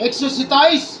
127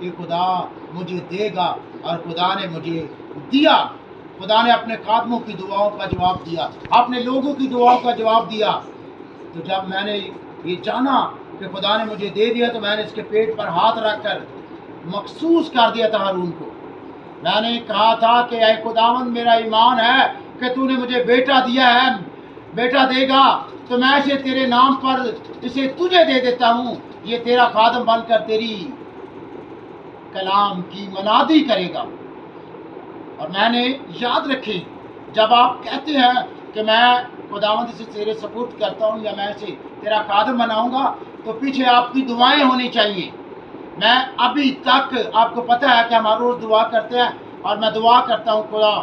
کہ خدا مجھے دے گا، اور خدا نے مجھے دیا۔ خدا نے اپنے خادموں کی دعاؤں کا جواب دیا، اپنے لوگوں کی دعاؤں کا جواب دیا۔ تو جب میں نے یہ جانا کہ خدا نے مجھے دے دیا، تو میں نے اس کے پیٹ پر ہاتھ رکھ کر مخصوص کر دیا تھا ہارون کو۔ میں نے کہا تھا کہ اے خداوند، میرا ایمان ہے کہ تو نے مجھے بیٹا دیا ہے، بیٹا دے گا تو میں اسے تیرے نام پر اسے تجھے دے دیتا ہوں، یہ تیرا خادم بن کر تیری کلام کی منادی کرے گا۔ اور میں نے یاد رکھی، جب آپ کہتے ہیں کہ میں خداوند اسے تیرے سپرد کرتا ہوں یا میں اسے تیرا خادم بناؤں گا، تو پیچھے آپ کی دعائیں ہونی چاہیے۔ میں ابھی تک آپ کو پتہ ہے کہ ہم ہر روز دعا کرتے ہیں، اور میں دعا کرتا ہوں خدا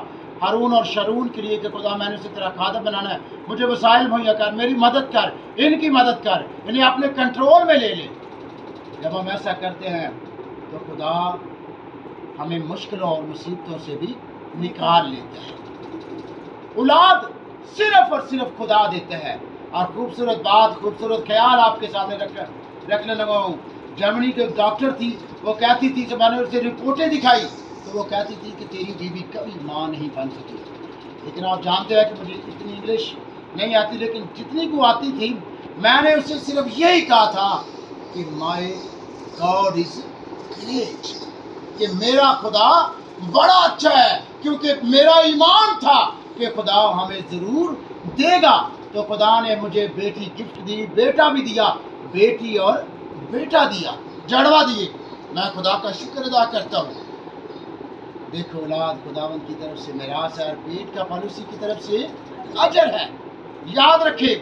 ہارون اور شرون کے لیے کہ خدا میں نے اسے تیرا خادم بنانا ہے، مجھے وسائل مہیا کر، میری مدد کر، ان کی مدد کر، انہیں اپنے کنٹرول میں لے لے۔ جب ہم ایسا کرتے ہیں تو خدا ہمیں مشکلوں اور مصیبتوں سے بھی نکال لیتا ہے۔ اولاد صرف اور صرف خدا دیتا ہے۔ اور خوبصورت بات، خوبصورت خیال آپ کے سامنے رکھنے لگا ہوں۔ جرمنی کے ڈاکٹر تھی، وہ کہتی تھی، جب میں نے اسے رپورٹیں دکھائی تو وہ کہتی تھی کہ تیری بیوی کبھی ماں نہیں بن سکی۔ لیکن آپ جانتے ہیں کہ مجھے اتنی انگلش نہیں آتی، لیکن جتنی کو آتی تھی میں نے اسے صرف یہی کہا تھا کہ مائی گاڈ از گریٹ، کہ میرا خدا بڑا اچھا ہے، کیونکہ میرا ایمان تھا کہ خدا ہمیں ضرور دے گا۔ تو خدا نے مجھے بیٹی گفٹ دی، بیٹا بھی دیا، بیٹی اور بیٹا دیا، جڑوا دیے۔ میں خدا کا شکر ادا کرتا ہوں۔ دیکھو اولاد خداوند کی طرف سے میراث ہے، اور پیٹ کا پھل اسی کی طرف سے اجر ہے۔ یاد رکھے،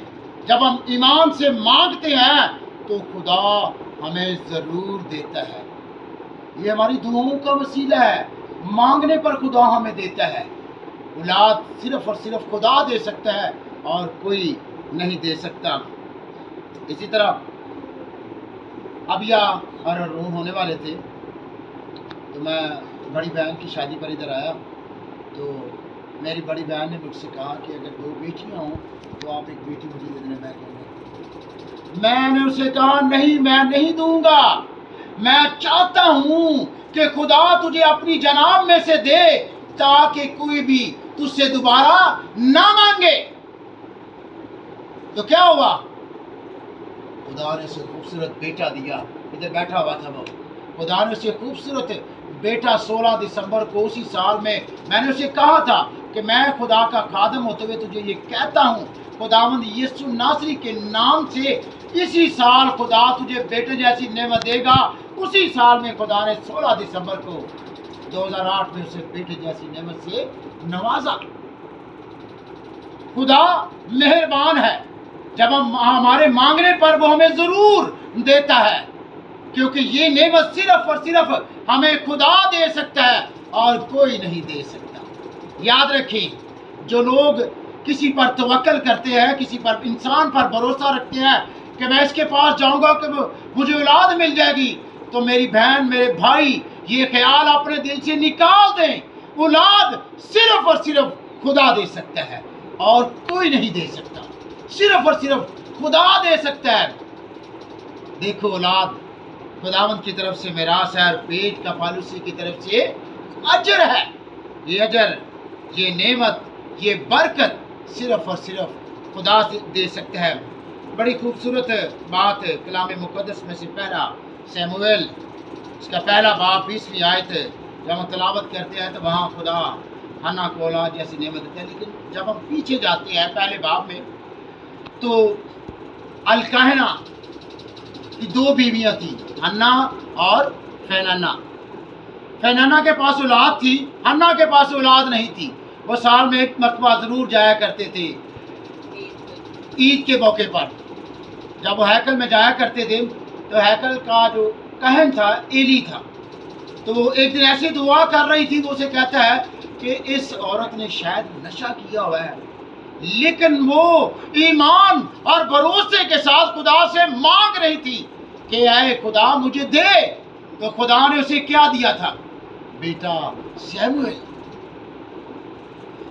جب ہم ایمان سے مانگتے ہیں تو خدا ہمیں ضرور دیتا ہے۔ یہ ہماری دعاؤں کا وسیلہ ہے، مانگنے پر خدا ہمیں دیتا ہے۔ اولاد صرف اور صرف خدا دے سکتا ہے اور کوئی نہیں دے سکتا۔ اسی طرح ابیا اور ہارون ہونے والے تھے، تو میں بڑی بہن کی شادی پر ادھر آیا، تو میری بڑی بہن نے مجھ سے کہا کہ اگر 2 بیٹیاں ہوں تو آپ ایک بیٹی مجھے دے دینا۔ میں نے اسے کہا نہیں، میں نہیں دوں گا، میں چاہتا ہوں کہ خدا تجھے اپنی جناب میں سے دے تاکہ کوئی بھی تجھ سے دوبارہ نہ مانگے۔ تو کیا ہوا؟ خدا نے اسے خوبصورت بیٹا دیا۔ ادھر بیٹھا ہوا تھا وہ، خدا نے اسے خوبصورت بیٹا 16 دسمبر کو اسی سال میں نے اسے کہا تھا کہ میں خدا کا خادم ہوتے ہوئے تجھے یہ کہتا ہوں، خداوند یسوع ناصری کے نام سے اسی سال خدا تجھے بیٹے جیسی نعمت دے گا۔ اسی سال میں خدا نے 16 دسمبر کو 2008 میں اسے بیٹے جیسی نعمت سے نوازا۔ خدا مہربان ہے، جب ہم ہمارے مانگنے پر وہ ہمیں ضرور دیتا ہے، کیونکہ یہ نعمت صرف اور صرف ہمیں خدا دے سکتا ہے اور کوئی نہیں دے سکتا۔ یاد رکھیں، جو لوگ کسی پر توکل کرتے ہیں، کسی پر انسان پر بھروسہ رکھتے ہیں کہ میں اس کے پاس جاؤں گا کہ مجھے اولاد مل جائے گی، تو میری بہن، میرے بھائی، یہ خیال اپنے دل سے نکال دیں۔ اولاد صرف اور صرف خدا دے سکتا ہے اور کوئی نہیں دے سکتا، صرف اور صرف خدا دے سکتا ہے۔ دیکھو اولاد خداوند کی طرف سے میراث ہے، اور پیٹ کا پھل اسی کی طرف سے اجر ہے۔ یہ اجر، یہ نعمت، یہ برکت صرف اور صرف خدا سے دے سکتا ہے۔ بڑی خوبصورت بات کلام مقدس میں سے پہلا سیموئیل، اس کا پہلا باب 20ویں آیت، جب ہم تلاوت کرتے ہیں تو وہاں خدا حنا کو اولاد جیسی نعمت دیتا ہے۔ لیکن جب ہم پیچھے جاتے ہیں پہلے باب میں، تو الکاہنہ کی 2 بیویاں تھیں، حنا اور فینانا۔ فینانا کے پاس اولاد تھی، حنا کے پاس اولاد نہیں تھی۔ وہ سال میں 1 مرتبہ ضرور جایا کرتے تھے عید کے موقع پر۔ جب وہ ہیکل میں جایا کرتے تھے تو ہیکل کا جو کہن تھا ایلی تھا، تو وہ ایک دن ایسی دعا کر رہی تھی، تو اسے کہتا ہے کہ اس عورت نے شاید نشہ کیا ہوا ہے، لیکن وہ ایمان اور بھروسے کے ساتھ خدا سے مانگ رہی تھی کہ اے خدا مجھے دے۔ تو خدا نے اسے کیا دیا تھا؟ بیٹا سیموئیل۔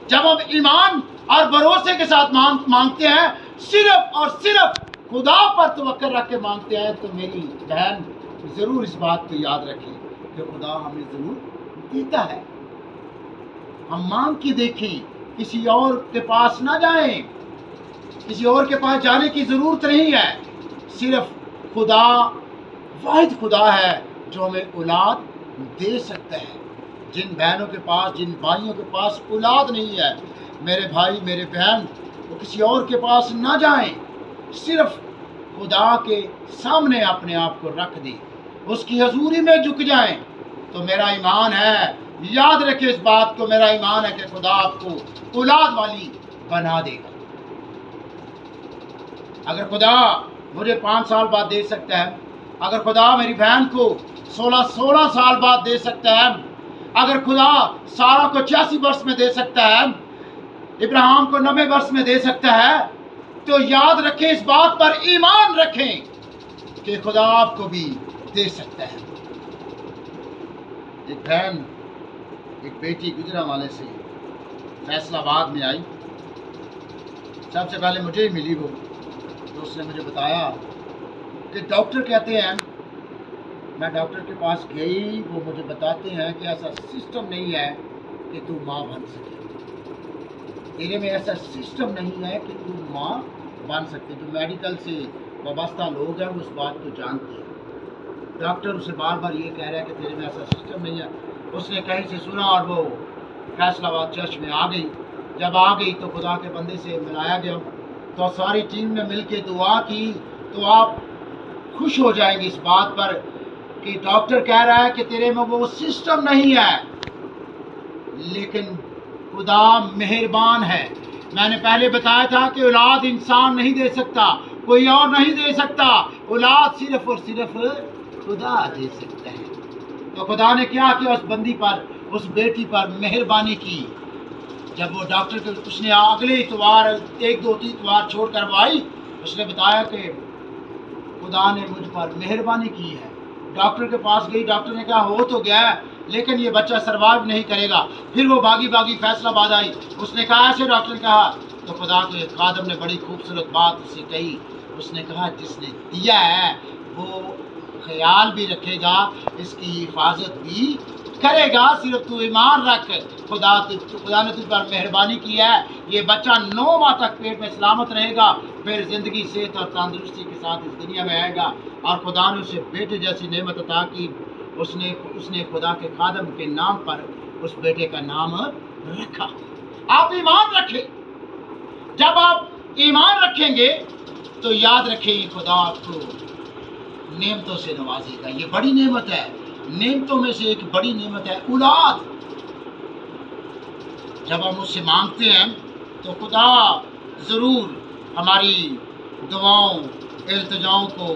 جب ہم ایمان اور بھروسے کے ساتھ مانگتے ہیں، صرف اور صرف خدا پر توکل رکھ کے مانگتے ہیں، تو میری بہن ضرور اس بات کو یاد رکھیں، کہ خدا ہمیں ضرور دیتا ہے. ہم مانگ کے دیکھیں, کسی اور کے پاس نہ جائیں, کسی اور کے پاس جانے کی ضرورت نہیں ہے. صرف خدا, واحد خدا ہے جو ہمیں اولاد دے سکتا ہے. جن بہنوں کے پاس, جن بھائیوں کے پاس اولاد نہیں ہے, میرے بھائی میرے بہن, وہ کسی اور کے پاس نہ جائیں, صرف خدا کے سامنے اپنے آپ کو رکھ دیں, اس کی حضوری میں جھک جائیں. تو میرا ایمان ہے, یاد رکھے اس بات کو, میرا ایمان ہے کہ خدا آپ کو اولاد والی بنا دے گا. اگر خدا مجھے 5 سال بعد دے سکتا ہے, اگر خدا میری بہن کو 16 سال بعد دے سکتا ہے, اگر خدا سارا کو 86 برس میں دے سکتا ہے, ابراہیم کو 90 برس میں دے سکتا ہے, تو یاد رکھیں, اس بات پر ایمان رکھیں کہ خدا آپ کو بھی دے سکتا ہے. ایک بہن, ایک بیٹی گجرانوالے سے فیصل آباد میں آئی. سب سے پہلے مجھے ہی ملی وہ, تو اس نے مجھے بتایا کہ ڈاکٹر کہتے ہیں, میں ڈاکٹر کے پاس گئی, وہ مجھے بتاتے ہیں کہ ایسا سسٹم نہیں ہے کہ تو ماں بن سکے, تیرے میں ایسا سسٹم نہیں ہے کہ تو ماں بن سکتے. جو میڈیکل سے وابستہ لوگ ہیں وہ اس بات کو جانتے ہیں. ڈاکٹر اسے بار بار یہ کہہ رہا ہے کہ تیرے میں ایسا سسٹم نہیں ہے. اس نے کہیں سے سنا اور وہ فیصل آباد چرچ میں آ گئی. جب آ گئی تو خدا کے بندے سے ملایا گیا, تو ساری ٹیم نے مل کے دعا کی. تو آپ خوش ہو جائیں گے اس بات پر کہ ڈاکٹر کہہ رہا ہے کہ تیرے میں وہ سسٹم نہیں ہے, لیکن خدا مہربان ہے. میں نے پہلے بتایا تھا کہ اولاد انسان نہیں دے سکتا, کوئی اور نہیں دے سکتا, اولاد صرف اور صرف خدا دے سکتا ہے. تو خدا نے کیا کیا, اس بندی پر, اس بیٹی پر مہربانی کی. جب وہ ڈاکٹر کے, اس نے اگلے اتوار 1-2 اتوار چھوڑ کر وہ آئی, اس نے بتایا کہ خدا نے مجھ پر مہربانی کی ہے. ڈاکٹر کے پاس گئی, ڈاکٹر نے کہا ہو تو گیا ہے لیکن یہ بچہ سروائیو نہیں کرے گا. پھر وہ باغی فیصل آباد آئی, اس نے کہا ایسے ڈاکٹر نے کہا. تو خدا کے خادم نے بڑی خوبصورت بات اسے کہی. اس نے کہا جس نے دیا ہے وہ خیال بھی رکھے گا, اس کی حفاظت بھی کرے گا. صرف تو ایمان رکھ, خدا نے تجھ پر مہربانی کی ہے. یہ بچہ 9 ماہ تک پیٹ میں سلامت رہے گا, پھر زندگی صحت اور تندرستی کے ساتھ اس دنیا میں آئے گا. اور خدا نے اسے بیٹے جیسی نعمت عطا کی. اس نے خدا کے خادم کے نام پر اس بیٹے کا نام رکھا. آپ ایمان رکھیں. جب آپ ایمان رکھیں گے تو یاد رکھیں خدا آپ کو نعمتوں سے نوازے گا. یہ بڑی نعمت ہے, نعمتوں میں سے ایک بڑی نعمت ہے اولاد. جب ہم اس سے مانگتے ہیں تو خدا ضرور ہماری دعاؤں التجاؤں کو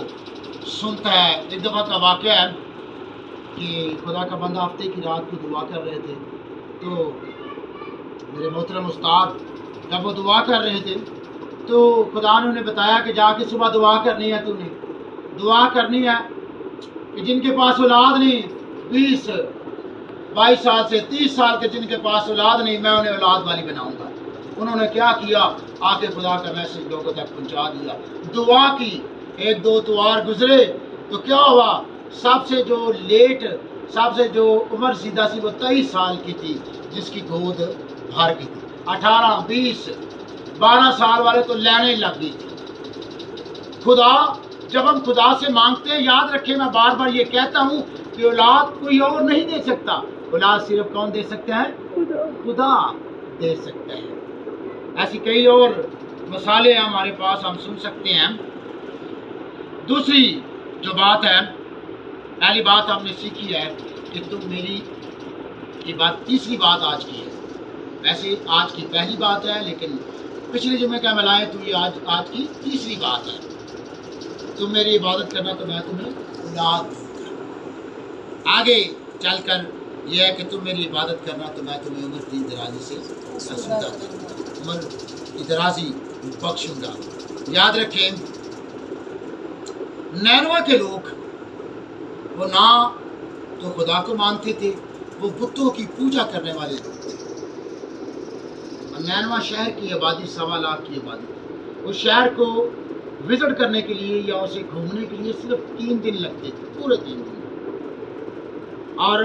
سنتا ہے. ایک دفعہ کا واقعہ ہے کہ خدا کا بندہ ہفتے کی رات کو دعا کر رہے تھے, تو میرے محترم استاد جب وہ دعا کر رہے تھے تو خدا نے انہیں بتایا کہ جا کے صبح دعا کرنی ہے, تو نے دعا کرنی ہے کہ جن کے پاس اولاد نہیں, 20-22 سال سے 30 سال کے جن کے پاس اولاد نہیں, میں انہیں اولاد والی بناؤں گا. انہوں نے کیا کیا, آ کے خدا کا میسج لوگوں تک پہنچا دیا, دعا کی. 1-2 اتوار گزرے تو کیا ہوا, سب سے جو لیٹ, سب سے جو عمر سیدھا سی وہ 23 سال کی تھی, جس کی گود بھر گئی تھی. 18-20-12 سال والے تو لینے لگ گئی تھی. خدا, جب ہم خدا سے مانگتے ہیں, یاد رکھیں میں بار بار یہ کہتا ہوں کہ اولاد کوئی اور نہیں دے سکتا, اولاد صرف کون دے سکتا ہے, خدا دے سکتا ہے. ایسی کئی اور مثالیں ہمارے پاس ہم سن سکتے ہیں. دوسری جو بات ہے, پہلی بات ہم نے سیکھی ہے کہ تم میری, یہ بات تیسری بات آج کی ہے. ویسے آج کی پہلی بات ہے, لیکن پچھلے جمعے کا ملائیں تو یہ آج کی تیسری بات ہے. تم میری عبادت کرنا تو میں تمہیں اولاد دوں گا. آگے چل کر یہ ہے کہ تم میری عبادت کرنا تو میں تمہیں عمر کی درازی سے آسودہ کروں گا, عمر کی درازی بخشوں گا. یاد رکھیں نینوا کے لوگ وہ نہ تو خدا کو مانتے تھے, وہ بتوں کی پوجا کرنے والے لوگ تھے. نینوا شہر کی آبادی 1.25 لاکھ کی آبادی. اس شہر کو وزٹ کرنے کے لیے یا اسے گھومنے کے لیے صرف 3 دن لگتے تھے, پورے 3 دن. اور